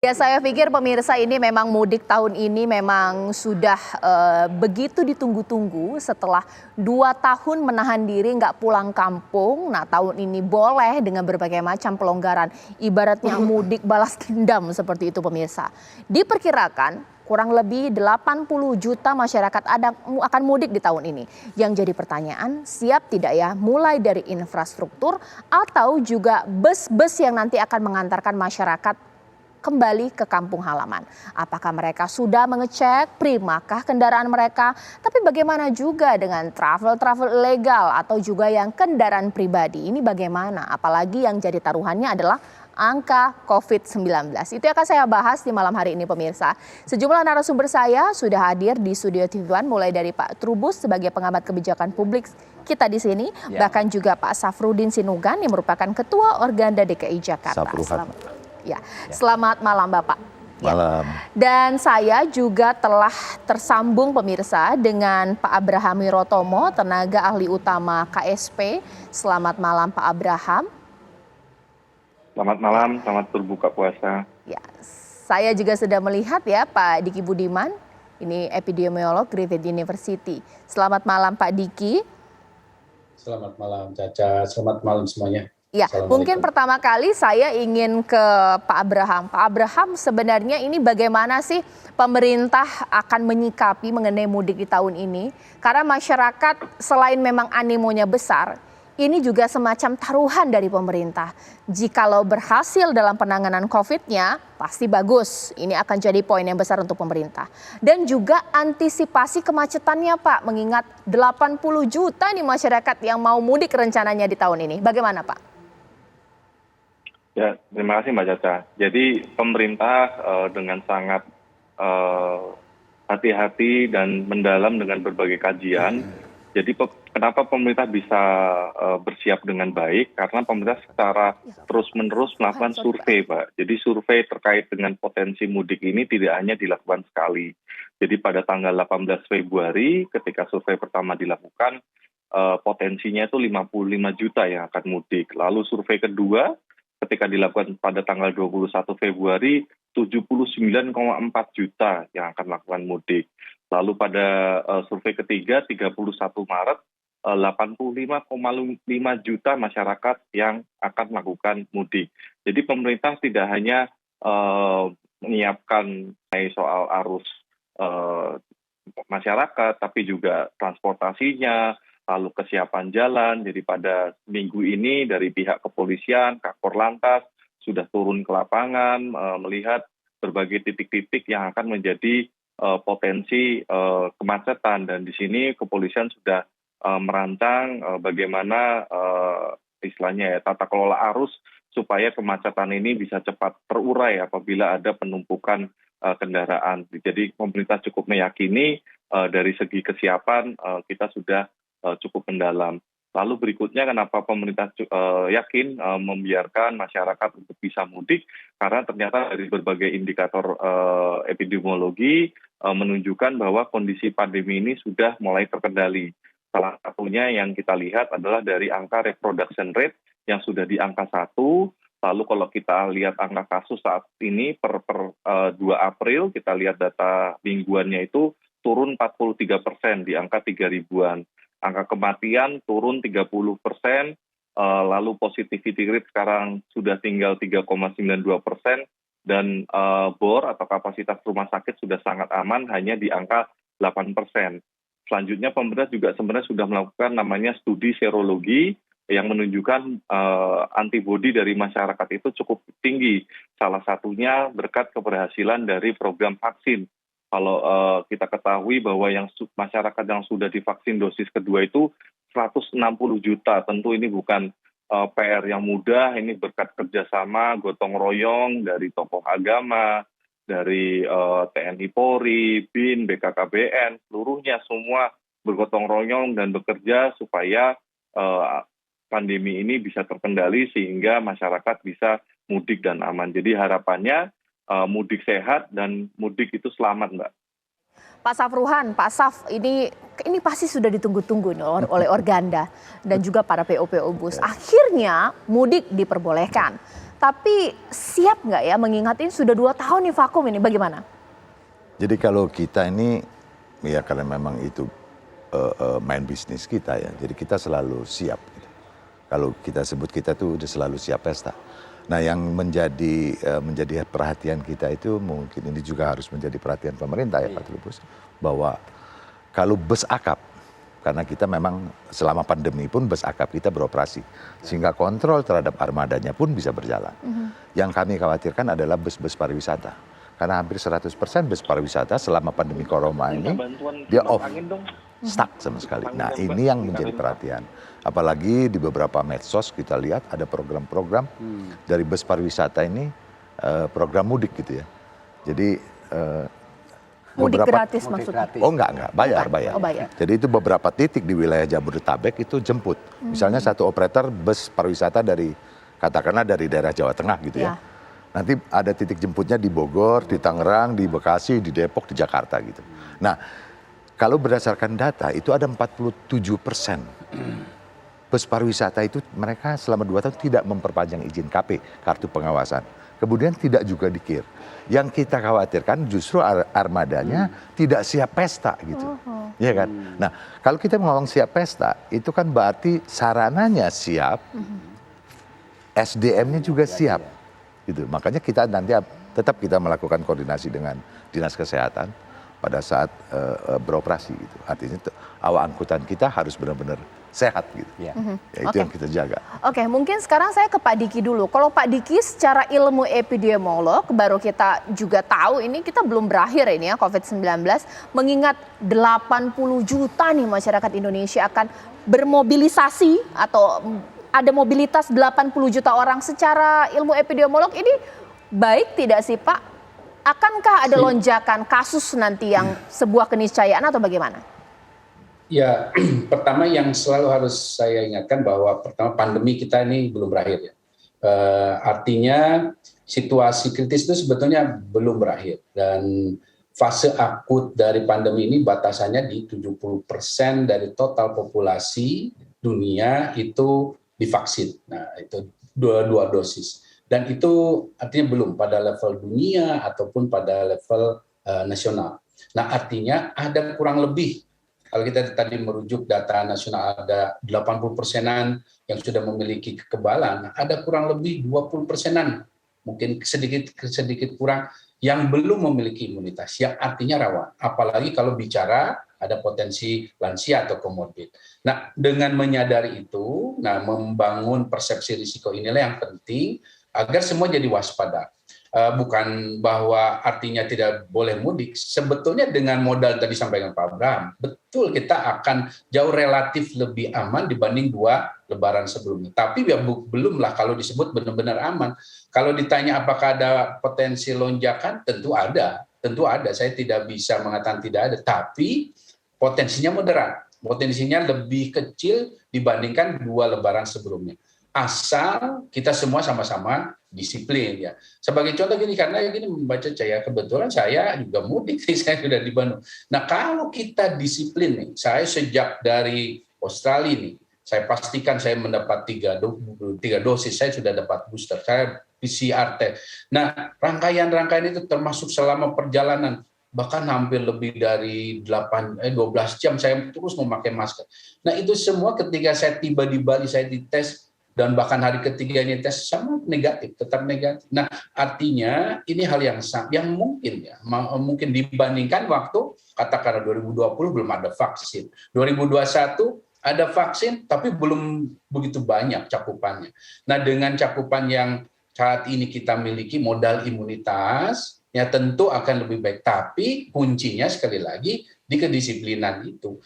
Ya, saya pikir pemirsa ini memang mudik tahun ini memang sudah begitu ditunggu-tunggu setelah 2 tahun menahan diri nggak pulang kampung. Nah, tahun ini boleh dengan berbagai macam pelonggaran. Ibaratnya mudik balas dendam seperti itu pemirsa. Diperkirakan kurang lebih 80 juta masyarakat akan mudik di tahun ini. Yang jadi pertanyaan, siap tidak ya mulai dari infrastruktur atau juga bus-bus yang nanti akan mengantarkan masyarakat kembali ke kampung halaman. Apakah mereka sudah mengecek primakah kendaraan mereka? Tapi bagaimana juga dengan travel ilegal atau juga yang kendaraan pribadi? Ini bagaimana? Apalagi yang jadi taruhannya adalah angka COVID-19. Itu yang akan saya bahas di malam hari ini pemirsa. Sejumlah narasumber saya sudah hadir di studio TV One, mulai dari Pak Trubus sebagai pengamat kebijakan publik kita di sini, bahkan juga Pak Safrudin Sinugan yang merupakan Ketua Organda DKI Jakarta. Selamat malam Bapak. Malam. Dan saya juga telah tersambung pemirsa dengan Pak Abraham Wirotomo, tenaga ahli utama KSP. Selamat malam Pak Abraham. Selamat malam, selamat berbuka puasa. Ya, saya juga sudah melihat ya Pak Diki Budiman, ini epidemiolog Griffith University. Selamat malam Pak Diki. Selamat malam Caca, selamat malam semuanya. Ya, mungkin pertama kali saya ingin ke Pak Abraham. Pak Abraham, sebenarnya ini bagaimana sih pemerintah akan menyikapi mengenai mudik di tahun ini? Karena masyarakat selain memang animonya besar, ini juga semacam taruhan dari pemerintah. Jikalau berhasil dalam penanganan COVID-nya, pasti bagus. Ini akan jadi poin yang besar untuk pemerintah. Dan juga antisipasi kemacetannya Pak, mengingat 80 juta nih masyarakat yang mau mudik rencananya di tahun ini. Bagaimana Pak? Ya, terima kasih Mbak Caca. Jadi pemerintah dengan sangat hati-hati dan mendalam dengan berbagai kajian. Jadi kenapa pemerintah bisa bersiap dengan baik? Karena pemerintah secara terus-menerus melakukan survei, Pak. Jadi survei terkait dengan potensi mudik ini tidak hanya dilakukan sekali. Jadi pada tanggal 18 Februari ketika survei pertama dilakukan, potensinya itu 55 juta yang akan mudik. Lalu survei kedua ketika dilakukan pada tanggal 21 Februari, 79,4 juta yang akan melakukan mudik. Lalu pada survei ketiga, 31 Maret, 85,5 juta masyarakat yang akan melakukan mudik. Jadi pemerintah tidak hanya menyiapkan soal arus masyarakat, tapi juga transportasinya, lalu kesiapan jalan. Jadi pada minggu ini dari pihak kepolisian, Kakor Lantas sudah turun ke lapangan melihat berbagai titik-titik yang akan menjadi potensi kemacetan. Dan di sini kepolisian sudah merancang bagaimana istilahnya ya, tata kelola arus supaya kemacetan ini bisa cepat terurai apabila ada penumpukan kendaraan. Jadi pemerintah cukup meyakini dari segi kesiapan kita sudah cukup mendalam. Lalu berikutnya kenapa pemerintah yakin membiarkan masyarakat untuk bisa mudik, karena ternyata dari berbagai indikator epidemiologi menunjukkan bahwa kondisi pandemi ini sudah mulai terkendali. Salah satunya yang kita lihat adalah dari angka reproduction rate yang sudah di angka 1. Lalu kalau kita lihat angka kasus saat ini per 2 April, kita lihat data mingguannya itu turun 43% di angka 3.000-an. Angka kematian turun 30%, lalu positivity rate sekarang sudah tinggal 3,92%, dan bor atau kapasitas rumah sakit sudah sangat aman hanya di angka 8%. Selanjutnya pemerintah juga sebenarnya sudah melakukan namanya studi serologi yang menunjukkan antibodi dari masyarakat itu cukup tinggi. Salah satunya berkat keberhasilan dari program vaksin. Kalau kita ketahui bahwa yang masyarakat yang sudah divaksin dosis kedua itu 160 juta, tentu ini bukan PR yang mudah, ini berkat kerjasama gotong royong dari tokoh agama, dari TNI Polri, BIN, BKKBN, seluruhnya semua bergotong royong dan bekerja supaya pandemi ini bisa terkendali sehingga masyarakat bisa mudik dan aman. Jadi harapannya mudik sehat dan mudik itu selamat, Mbak. Pak Safruhan, Pak Saf, ini pasti sudah ditunggu-tunggu oleh Organda dan juga para PO-PO bus. Akhirnya mudik diperbolehkan. Tapi siap nggak ya mengingat ini sudah 2 tahun nih vakum ini, bagaimana? Jadi kalau kita ini, ya karena memang itu main bisnis kita ya, jadi kita selalu siap. Gitu. Kalau kita sebut kita tuh udah selalu siap pesta. Nah yang menjadi perhatian kita itu mungkin ini juga harus menjadi perhatian pemerintah ya Pak Trubus, bahwa kalau bus akap, karena kita memang selama pandemi pun bus akap kita beroperasi, sehingga kontrol terhadap armadanya pun bisa berjalan. Yang kami khawatirkan adalah bus-bus pariwisata, karena hampir 100% bus pariwisata selama pandemi corona ini dia off, stuck sama sekali. Nah ini yang menjadi perhatian. Apalagi di beberapa medsos kita lihat ada program-program dari bus pariwisata ini, program mudik gitu ya. Jadi Mudik gratis maksudnya? Oh enggak, bayar. Oh, bayar. Jadi itu beberapa titik di wilayah Jabodetabek itu jemput. Misalnya satu operator bus pariwisata dari, katakanlah dari daerah Jawa Tengah gitu ya. Nanti ada titik jemputnya di Bogor, di Tangerang, di Bekasi, di Depok, di Jakarta gitu. Nah, kalau berdasarkan data itu ada 47% bus pariwisata itu mereka selama 2 tahun tidak memperpanjang izin KP, kartu pengawasan. Kemudian tidak juga dikir. Yang kita khawatirkan justru armadanya tidak siap pesta gitu. Iya kan? Nah, kalau kita ngomong siap pesta, itu kan berarti sarananya siap, SDM-nya juga siap. Gitu. Makanya kita nanti tetap kita melakukan koordinasi dengan Dinas Kesehatan pada saat beroperasi gitu. Artinya awak angkutan kita harus benar-benar sehat gitu. Ya itu yang kita jaga. Oke, mungkin sekarang saya ke Pak Diki dulu. Kalau Pak Diki secara ilmu epidemiolog, baru kita juga tahu ini kita belum berakhir ini ya COVID-19. Mengingat 80 juta nih masyarakat Indonesia akan bermobilisasi atau ada mobilitas 80 juta orang. Secara ilmu epidemiolog ini baik tidak sih Pak? Akankah ada lonjakan kasus nanti yang sebuah keniscayaan atau bagaimana? Ya, pertama yang selalu harus saya ingatkan bahwa pertama pandemi kita ini belum berakhir ya. Artinya situasi kritis itu sebetulnya belum berakhir dan fase akut dari pandemi ini batasannya di 70% dari total populasi dunia itu divaksin. Nah, itu dua dosis. Dan itu artinya belum pada level dunia ataupun pada level nasional. Nah, artinya ada kurang lebih, kalau kita tadi merujuk data nasional ada 80%-an yang sudah memiliki kekebalan, ada kurang lebih 20%-an, mungkin sedikit kurang, yang belum memiliki imunitas, yang artinya rawan. Apalagi kalau bicara ada potensi lansia atau komorbid. Nah, dengan menyadari itu, membangun persepsi risiko inilah yang penting agar semua jadi waspada. Bukan bahwa artinya tidak boleh mudik. Sebetulnya dengan modal tadi sampaikan Pak Abraham, betul kita akan jauh relatif lebih aman dibanding 2 lebaran sebelumnya. Tapi ya belumlah kalau disebut benar-benar aman. Kalau ditanya apakah ada potensi lonjakan, tentu ada. Tentu ada, saya tidak bisa mengatakan tidak ada. Tapi potensinya moderat. Potensinya lebih kecil dibandingkan 2 lebaran sebelumnya. Asal kita semua sama-sama disiplin ya. Sebagai contoh gini, karena gini membaca saya, kebetulan saya juga mudik nih, saya sudah di Bandung. Nah kalau kita disiplin nih, saya sejak dari Australia nih, saya pastikan saya mendapat 3 dosis, saya sudah dapat booster, saya PCR test. Nah rangkaian itu termasuk selama perjalanan, bahkan hampir lebih dari 12 jam saya terus memakai masker. Nah itu semua ketika saya tiba di Bali, saya dites, dan bahkan hari ketiganya tes sama negatif, tetap negatif. Nah, artinya ini hal yang mungkin ya, mungkin dibandingkan waktu katakanlah 2020 belum ada vaksin, 2021 ada vaksin tapi belum begitu banyak cakupannya. Nah, dengan cakupan yang saat ini kita miliki, modal imunitas ya tentu akan lebih baik. Tapi kuncinya sekali lagi di kedisiplinan itu.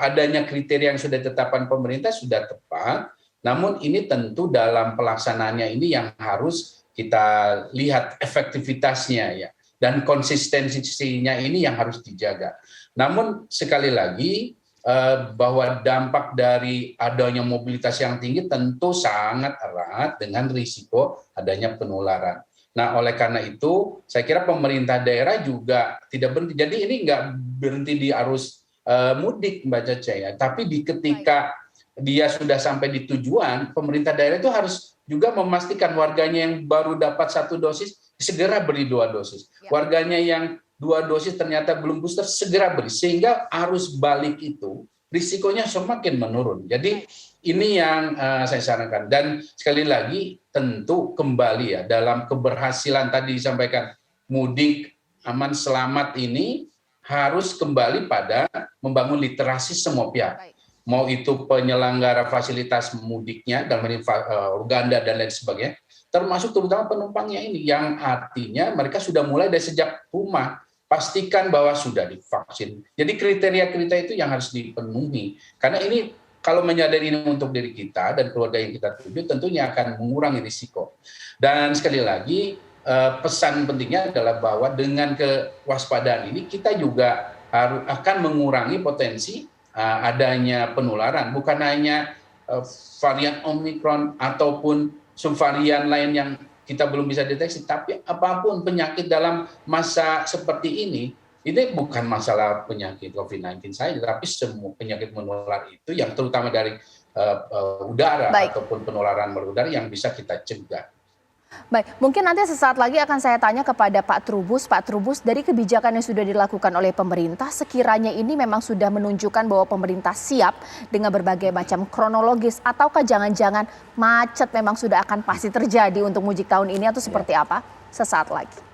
Adanya kriteria yang sudah ditetapkan pemerintah sudah tepat. Namun ini tentu dalam pelaksanaannya ini yang harus kita lihat efektivitasnya ya, dan konsistensinya ini yang harus dijaga. Namun sekali lagi bahwa dampak dari adanya mobilitas yang tinggi tentu sangat erat dengan risiko adanya penularan. Nah oleh karena itu saya kira pemerintah daerah juga tidak berhenti. Jadi ini nggak berhenti di arus mudik Mbak Caca ya, tapi di ketika dia sudah sampai di tujuan, pemerintah daerah itu harus juga memastikan warganya yang baru dapat 1 dosis segera beri 2 dosis. Warganya yang 2 dosis ternyata belum booster segera beri, sehingga arus balik itu risikonya semakin menurun. Jadi ini yang saya sarankan. Dan sekali lagi tentu kembali ya dalam keberhasilan tadi disampaikan mudik aman selamat ini harus kembali pada membangun literasi semua pihak. Mau itu penyelenggara fasilitas mudiknya, dalam ini Organda dan lain sebagainya, termasuk terutama penumpangnya ini, yang artinya mereka sudah mulai dari sejak rumah, pastikan bahwa sudah divaksin. Jadi kriteria-kriteria itu yang harus dipenuhi. Karena ini kalau menyadari ini untuk diri kita dan keluarga yang kita tuju, tentunya akan mengurangi risiko. Dan sekali lagi, pesan pentingnya adalah bahwa dengan kewaspadaan ini, kita juga akan mengurangi potensi adanya penularan, bukan hanya varian Omicron ataupun subvarian lain yang kita belum bisa deteksi, tapi apapun penyakit dalam masa seperti ini bukan masalah penyakit COVID-19 saja, tapi semua penyakit menular itu yang terutama dari udara ataupun penularan melalui udara yang bisa kita cegah. Baik, mungkin nanti sesaat lagi akan saya tanya kepada Pak Trubus. Pak Trubus, dari kebijakan yang sudah dilakukan oleh pemerintah, sekiranya ini memang sudah menunjukkan bahwa pemerintah siap dengan berbagai macam kronologis, ataukah jangan-jangan macet memang sudah akan pasti terjadi untuk mudik tahun ini, atau seperti apa? Sesaat lagi.